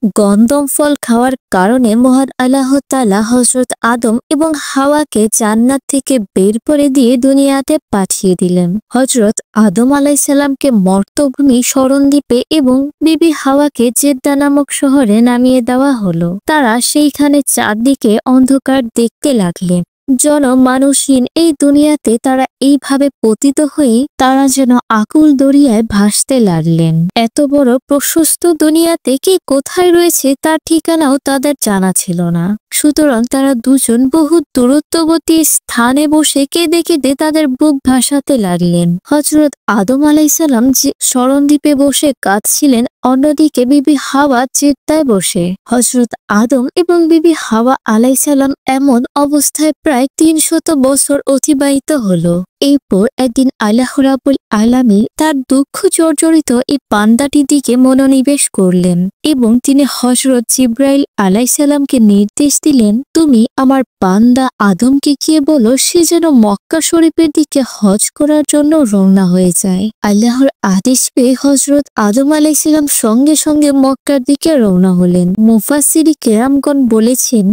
গন্ধম ফল খাওয়ার কারণে মহান আল্লাহ তাআলা হযরত আদম এবং হাওয়াকে জান্নাত থেকে বের করে দিয়ে দুনিয়াতে পাঠিয়ে দিলেন। হযরত আদম আলাইহিস সালামকে মর্ত্যভূমি শরণদ্বীপে এবং বিবি হাওয়াকে জেদ্দা নামক শহরে নামিয়ে দেওয়া হলো। তারা সেইখানে চারদিকে অন্ধকার দেখতে লাগলেন। জনমানুষহীন এই দুনিয়াতে তারা এইভাবে পতিত হয়ে তারা যেন আকুল দরিয়ায় ভাসতে লাগলেন। এত বড় প্রশস্ত দুনিয়াতে কে কোথায় রয়েছে তার ঠিকানাও তাদের জানা ছিল না। সুতরাং তারা দুজন বহু দূরত্ববর্তী স্থানে বসে কেঁদে কেঁদে তাদের বুক ভাসাতে লাগলেন। হযরত আদম আলাইহিস সালাম যে শরণদ্বীপে বসে কাঁদছিলেন, অন্যদিকে বিবি হাওয়া জেদ্দায় বসে। হযরত আদম এবং বিবি হাওয়া আলাইহিস সালাম এমন অবস্থায় প্রায় ৩০০ বছর অতিবাহিত হলো। এরপর একদিন আল্লাহ রাব্বুল আলামিন তার দুঃখ জর্জরিত এই বান্দাটির দিকে মনোনিবেশ করলেন এবং তিনি হযরত জিবরাইল আলাইহিস সালামকে নির্দেশ দিলেন, তুমি আমার বান্দা আদমকে গিয়ে বলো সে যেন মক্কা শরীফের দিকে হজ করার জন্য রওনা হয়ে যায়। আল্লাহর আদেশ পেয়ে হযরত আদম আলাইহিস সালাম সঙ্গে সঙ্গে মক্কার দিকে রওনা হলেন। মুফাসসিরি কেরামগণ বলেছেন,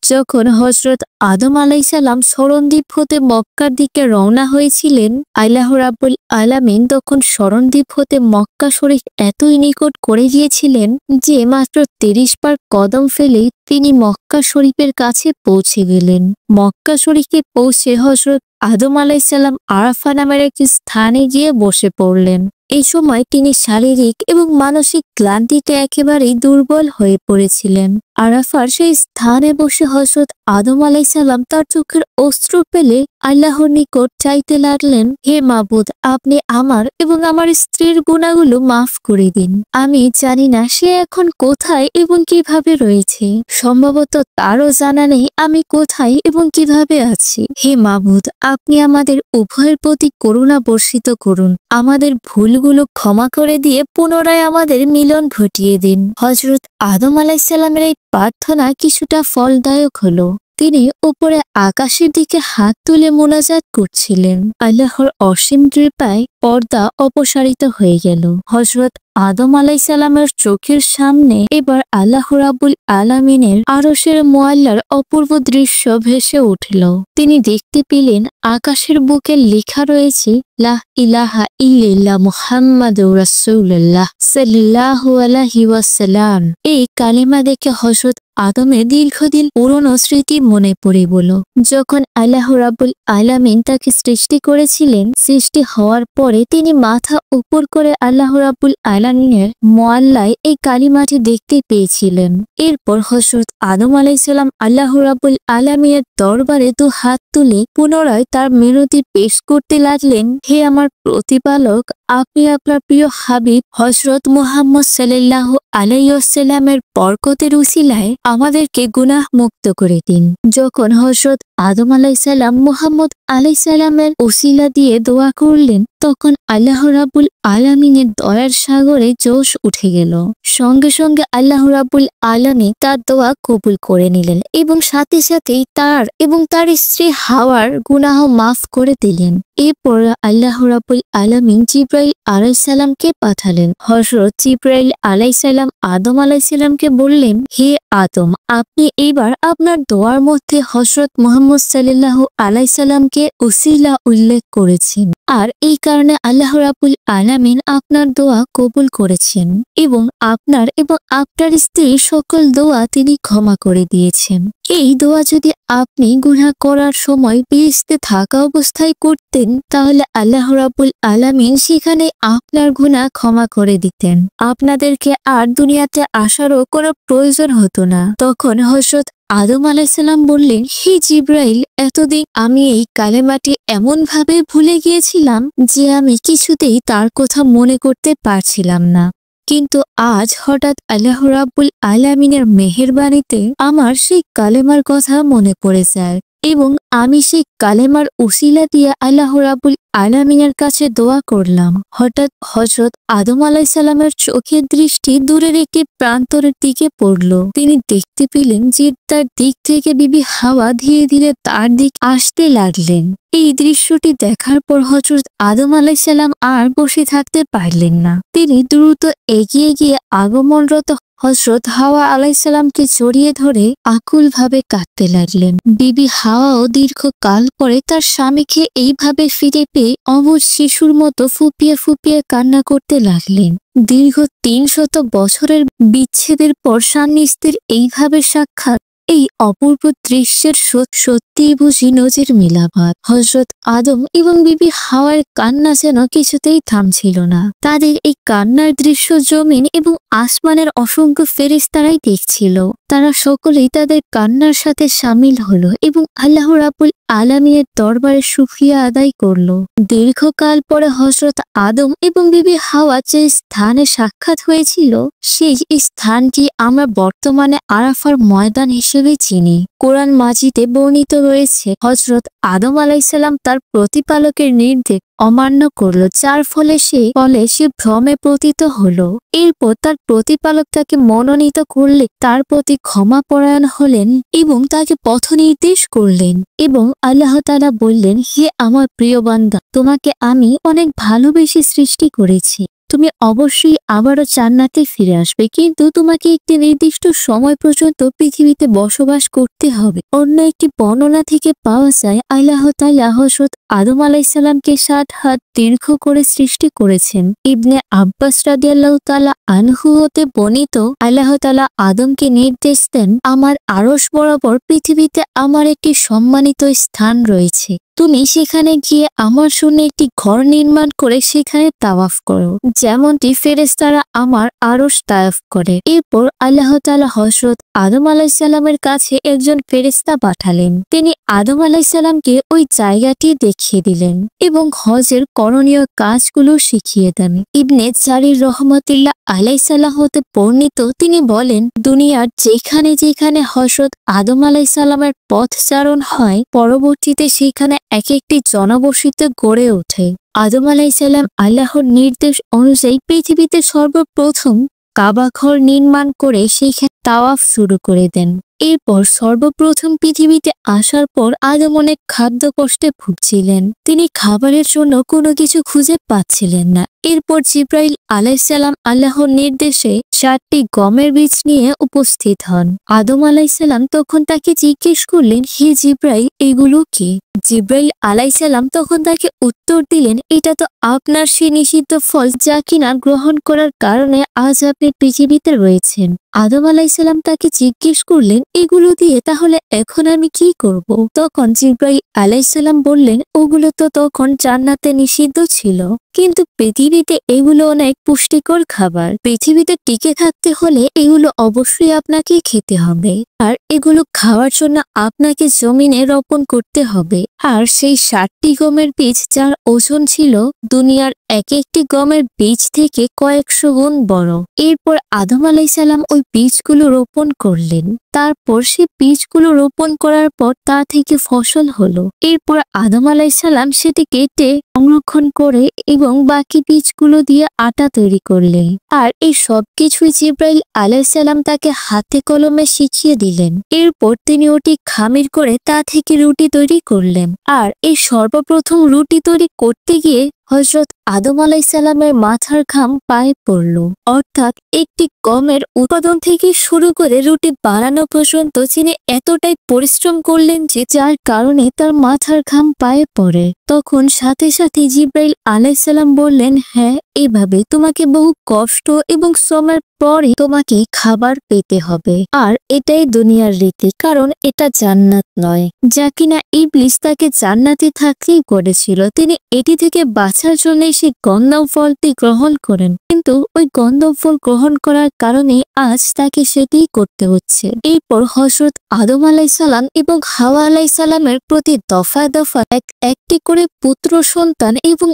যখন হযরত আদম আলাইহিস সালাম শরণদ্বীপ হতে মক্কার দিকে রওনা হয়েছিলেন, আল্লাহ রাব্বুল আলামিন তখন শরণদ্বীপ হতে মক্কা শরীফ এতই নিকট করে গিয়েছিলেন যে মাত্র ৩০ বার কদম ফেলেই তিনি মক্কা শরীফের কাছে পৌঁছে গেলেন। মক্কা শরীফে পৌঁছে হযরত আদম আলাইহিস সালাম আরাফা নামের একটি স্থানে গিয়ে বসে পড়লেন। এই সময় তিনি শারীরিক এবং মানসিক ক্লান্তিতে একেবারেই দুর্বল হয়ে পড়েছিলেন। আরাফার সেই স্থানে বসে হযরত আদম আলাইহিস সালাম তার চোখের অশ্রু ফেলে আল্লাহর নিকট চাইতে লাগলেন, হে মাবুদ, আপনি আমার এবং আমার স্ত্রীর গুনাহগুলো মাফ করে দিন। আমি জানি না সে এখন কোথায় এবং কিভাবে রয়েছে। সম্ভবত তারও জানা নেই আমি কোথায় এবং কিভাবে আছি। হে মাবুদ, আপনি আমাদের উভয়ের প্রতি করুণা বর্ষিত করুন। আমাদের ভুলগুলো ক্ষমা করে দিয়ে পুনরায় আমাদের মিলন ঘটিয়ে দিন। হযরত আদম আলাইহিস সালামের এই প্রার্থনা কিছুটা ফলদায়ক হলো। তিনি উপরে আকাশের দিকে হাত তুলে মোনাজাত করছিলেন। আল্লাহর অসীম কৃপায় পর্দা অপসারিত হয়ে গেল। হযরত আদম আলাইহিস সালামের চোখের সামনে এবার আল্লাহ রাব্বুল আলামিনের আরশের মুআল্লার অপূর্ব দৃশ্য ভেসে উঠল। তিনি দেখতে পেলেন আকাশের বুকে লেখা রয়েছে, লা ইলাহা ইল্লাল্লাহ মুহাম্মাদুর রাসূলুল্লাহ সাল্লাল্লাহু আলাইহি ওয়াসাল্লাম। এই কালিমা দেখে হযরত আদমের দীর্ঘদিন পুরনো স্মৃতি মনে পড়ে গেল। যখন আল্লাহ রাব্বুল আলামিন তাকে সৃষ্টি করেছিলেন, সৃষ্টি হওয়ার পরে তিনি মাথা উপর করে আল্লাহ রাব্বুল আলামিনের মুআল্লায় এই কালিমাটি দেখতে পেয়েছিলেন। এরপর হযরত আদম আলাইহিস সালাম আল্লাহ রাব্বুল আলামিনের দরবারে দু হাত তুলে পুনরায় তার মিনতি পেশ করতে লাগলেন, হে আমার প্রতিপালক, আপনি আপনার প্রিয় হাবিব হযরত মুহাম্মদ সাল্লাল্লাহু আলাইহি ওয়াসাল্লামের বরকতের উসিলায় আমাদেরকে গুনাহ মুক্ত করে দিন। যখন হযরত আদম আলাইহিস সালাম মুহাম্মদ আলাইহিস সালামের উসিলা দিয়ে দোয়া করলেন, তখন আল্লাহ রাব্বুল আলামিনের দয়ার সাগরে জোশ উঠে গেল। সঙ্গে সঙ্গে আল্লাহ রাব্বুল আলামিন তার দোয়া কবুল করে নিলেন এবং সাথে সাথেই তার এবং তার স্ত্রী হাওয়ার গুনাহ মাফ করে দিলেন। এরপর আল্লাহ রাব্বুল আলামিন জিবরাইল আলাইহিস সালামকে পাঠালেন। হযরত জিবরাইল আলাইহিস সালাম আদম আলাইহিস সালামকে বললেন, হে আদম, আপনি এইবার আপনার দোয়ার মধ্যে হযরত মুহাম্মদ সাল্লাল্লাহু আলাইহি সাল্লামকে উসিলা উল্লেখ করেছেন, আর এই কারণে আল্লাহ রাব্বুল আলামিন আপনার দোয়া কবুল করেছেন এবং আপনার স্ত্রীর সকল দোয়া তিনি ক্ষমা করে দিয়েছেন। এই দোয়া যদি আপনি গুনাহ করার সময় বেহেশতে থাকা অবস্থায় করতেন, তাহলে আল্লাহ রাব্বুল আলামিন সেখানে আপনার গুনাহ ক্ষমা করে দিতেন। আপনাদেরকে আর দুনিয়াতে আসারও কোনো প্রয়োজন হতো না। তখন হযরত আদম আলাইহিস সালাম বললেন, হে জিবরাইল, এতদিন আমি এই কালেমাটি এমন ভাবে ভুলে গিয়েছিলাম যে আমি কিছুতেই তার কথা মনে করতে পারছিলাম না। কিন্তু আজ হঠাৎ আল্লাহ রাব্বুল আলামিনের মেহেরবানিতে আমার সেই কালেমার কথা মনে পড়ে যায় এবং আমি সেই কালেমার উসিলা দিয়ে আল্লাহ রাব্বুল আলামিনের কাছে দোয়া করলাম। হঠাৎ হযরত আদম আলাইহিস সালামের চোখের দৃষ্টি দূরের একটি প্রান্তরের দিকে পড়ল। তিনি দেখতে পেলেন যে তার দিক থেকে বিবি হাওয়া ধীরে ধীরে তার দিক আসতে লাগলেন। এই দৃশ্যটি দেখার পর হযরত আদম আলাইহিস সালাম আর বসে থাকতে পারলেন না। তিনি দ্রুত এগিয়ে গিয়ে আগমনরত হযরত হাওয়া আলাইহিসসালামকে জড়িয়ে ধরে আকুলভাবে কাঁদতে লাগলেন। বিবি হাওয়াও দীর্ঘকাল পরে তার স্বামীকে এইভাবে ফিরে পেয়ে অবুঝ শিশুর মতো ফুপিয়ে ফুপিয়ে কান্না করতে লাগলেন। দীর্ঘ ৩০০ বছরের বিচ্ছেদের পর স্বামী স্ত্রীর এইভাবে সাক্ষাৎ, এই অপূর্ব দৃশ্যের সত্যিই বুঝি নজির মিলাবাদ। হযরত আদম এবং বিবি হাওয়ার কান্না যেন কিছুতেই থামছিল না। তাদের এই কান্নার দৃশ্য জমিন এবং আসমানের অসংখ্য ফেরেশতারাই দেখছিল। তারা সকলেই তাদের কান্নার সাথে শামিল হলো এবং আল্লাহ রাব্বুল আলামিনের দরবারে শুকরিয়া আদায় করলো। দীর্ঘকাল পরে হযরত আদম এবং বিবি হাওয়া যে স্থানে সাক্ষাৎ হয়েছিল, সেই স্থানটি আমরা বর্তমানে আরাফার ময়দান হিসেবে চিনি। কোরআন মাজিদে বর্ণিত রয়েছে, হযরত আদম আলাইহিসসালাম তার প্রতিপালকের নির্দেশ অমান্য করলো, যার ফলে সে ভ্রমে পতিত হলো। এরপর তার প্রতিপালক তাকে মনোনীত করলে তার প্রতি ক্ষমাপরায়ণ হলেন এবং তাকে পথ নির্দেশ করলেন এবং আল্লাহ তাআলা বললেন, হে আমার প্রিয় বান্দা, তোমাকে আমি অনেক ভালোবেসে সৃষ্টি করেছি। তুমি অবশ্যই আবারও জান্নাতে ফিরে আসবে, কিন্তু তোমাকে একটি নির্দিষ্ট সময় পর্যন্ত পৃথিবীতে বসবাস করতে হবে। অন্য একটি বর্ণনা থেকে পাওয়া যায়, আল্লাহ তাআলা হযরত আদম আলাইহিসসালামকে ৬০ হাত দীর্ঘ করে সৃষ্টি করেছেন। ইবনে আব্বাস রাদিয়াল্লাহু তাআলা আনহু হতে বর্ণিত, আল্লাহ তাআলা আদমকে নির্দেশ দেন, আমার আরশ বরাবর পৃথিবীতে আমার একটি সম্মানিত স্থান রয়েছে। তুমি সেখানে গিয়ে আমার জন্য একটি ঘর নির্মাণ করে সেখানে তাওয়াফ করো, যেমনটি ফেরেশতারা আমার আরশ তাওয়াফ করে। এরপর আল্লাহ তাআলা হযরত আদম আলাইহিসসালামের কাছে একজন ফেরেশতা পাঠালেন। তিনি আদম আলাইহিসসালামকে ওই জায়গাটি দেখিয়ে দিলেন এবং হজের করণীয় কাজগুলো শিখিয়ে দেন। ইবনে জারির রহমাতুল্লাহ আলাইহিসসালাম হতে বর্ণিত, তিনি বলেন, দুনিয়ার যেখানে যেখানে হযরত আদম আলাইহিসসালামের পথচারণ হয়, পরবর্তীতে সেখানে এক একটি জনবসতি গড়ে ওঠে। আদম আলাইহিসসালাম আল্লাহর নির্দেশ অনুযায়ী পৃথিবীতে সর্বপ্রথম কাবা ঘর নির্মাণ করে সেখানে তাওয়াফ শুরু করে দেন। এরপর সর্বপ্রথম পৃথিবীতে আসার পর আদম অনেক খাদ্য কষ্টে ভুগছিলেন। তিনি খাবারের জন্য কোনো কিছু খুঁজে পাচ্ছিলেন না। এরপর জিব্রাইল আলাইহিসসালাম আল্লাহর নির্দেশে ৭টি গমের বীজ নিয়ে উপস্থিত হন। আদম আলাইহিসসালাম তখন তাকে জিজ্ঞেস করলেন, হে জিব্রাইল, এগুলো কি? জিব্রাইল আলাইহিসসালাম তখন তাকে উত্তর দিলেন, এটা তো আপনার সেই নিষিদ্ধ ফল, যা কিনা গ্রহণ করার কারণে আজ আপনি পৃথিবীতে রয়েছেন। আদম আলাইহিসসালাম তাকে জিজ্ঞেস করলেন, এগুলো দিয়ে তাহলে এখন আমি কি করব? তখন জিব্রাইল আলাইহিসসালাম বললেন, ওগুলো তো তখন জান্নাতে নিষিদ্ধ ছিল, কিন্তু পৃথিবীতে এগুলো অনেক পুষ্টিকর খাবার। পৃথিবীতে টিকে থাকতে হলে এগুলো অবশ্যই আপনাকে খেতে হবে, আর এগুলো খাওয়ার জন্য আপনাকে জমিনে রোপণ করতে হবে। আর সেই ৭টি গমের বীজ, যার ওজন ছিল দুনিয়ার এক একটি গমের বীজ থেকে কয়েকশো গুণ বড়। এরপর আদম আলাইহিসসালাম ওই বীজগুলো রোপণ করলেন। তারপর সে বীজগুলো রোপণ করার পর তা থেকে ফসল হলো। এরপর আদম আলাইহিসসালাম সেটি কেটে সংরক্ষণ করে এবং বাকি বীজগুলো দিয়ে আটা তৈরি করলেন। আর এই সবকিছুই জিব্রাইল আলাইহিসসালাম তাকে হাতে কলমে শিখিয়ে দিলেন। এরপর তিনি ওটি খামির করে তা থেকে রুটি তৈরি করলেন। আর এই সর্বপ্রথম রুটি তৈরি করতে গিয়ে হযরত আদম আলাইহিসসালামের মাথার ঘাম পায়ে পড়ল। অর্থাৎ একটি গমের উৎপাদন থেকে শুরু করে রুটি বানানো পর্যন্ত তিনি এতটাই পরিশ্রম করলেন যে, যার কারণে তার মাথার ঘাম পায়ে পড়ে। তখন সাথে সাথে জিব্রাইল আলাইহিসসালাম বললেন, হ্যাঁ, এভাবে তোমাকে বহু কষ্ট এবং শ্রমের পরে তোমাকে খাবার পেতে হবে। আর এটাই দুনিয়ার রীতি, কারণ এটা জান্নাত নয়, যা কিনা ইবলিস তাকে জান্নাতে থাকতেই করেছিল। তিনি এটি থেকে বাঁচার জন্য সেই গন্ধম ফলটি গ্রহণ করেন, কিন্তু ওই গন্ধম ফল গ্রহণ করার কারণে আজ তাকে সেটিই করতে হচ্ছে। এরপর হযরত আদম আলাইহিসসালাম এবং হাওয়া আলাইহিসসালামের প্রতি দফায় দফায় একটি করে পুত্র সন্তান এবং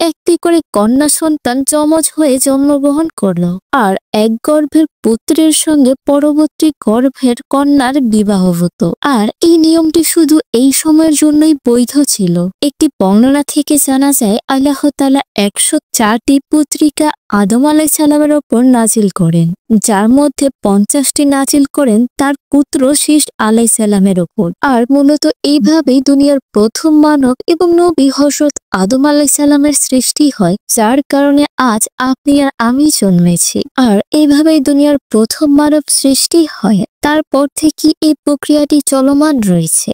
একটি করে কন্যা সন্তান যমজ হয়ে জন্মগ্রহণ করলো। আর এক গর্ভের পুত্রের সঙ্গে পরবর্তী গর্ভের কন্যার বিবাহ হতো। আর এই নিয়মটি শুধু এই সময়ের জন্যই বৈধ ছিল। একটি বর্ণনা থেকে জানা যায়, আল্লাহ তাআলা ১০৪টি পুত্রিকা আদম আলাইসাল্লামের ওপর নাজিল করেন, যার মধ্যে 50টি নাজিল করেন তার পুত্র শীষ আলাইসাল্লামের ওপর। আর মূলত এইভাবেই দুনিয়ার প্রথম মানব এবং নবী হযরত আদম আলাইসাল্লামের সৃষ্টি হয়, যার কারণে আজ আপনি আর আমি জন্মেছি। আর এইভাবেই দুনিয়ার প্রথম মানব সৃষ্টি হয়, তারপর থেকে এই প্রক্রিয়াটি চলমান রয়েছে।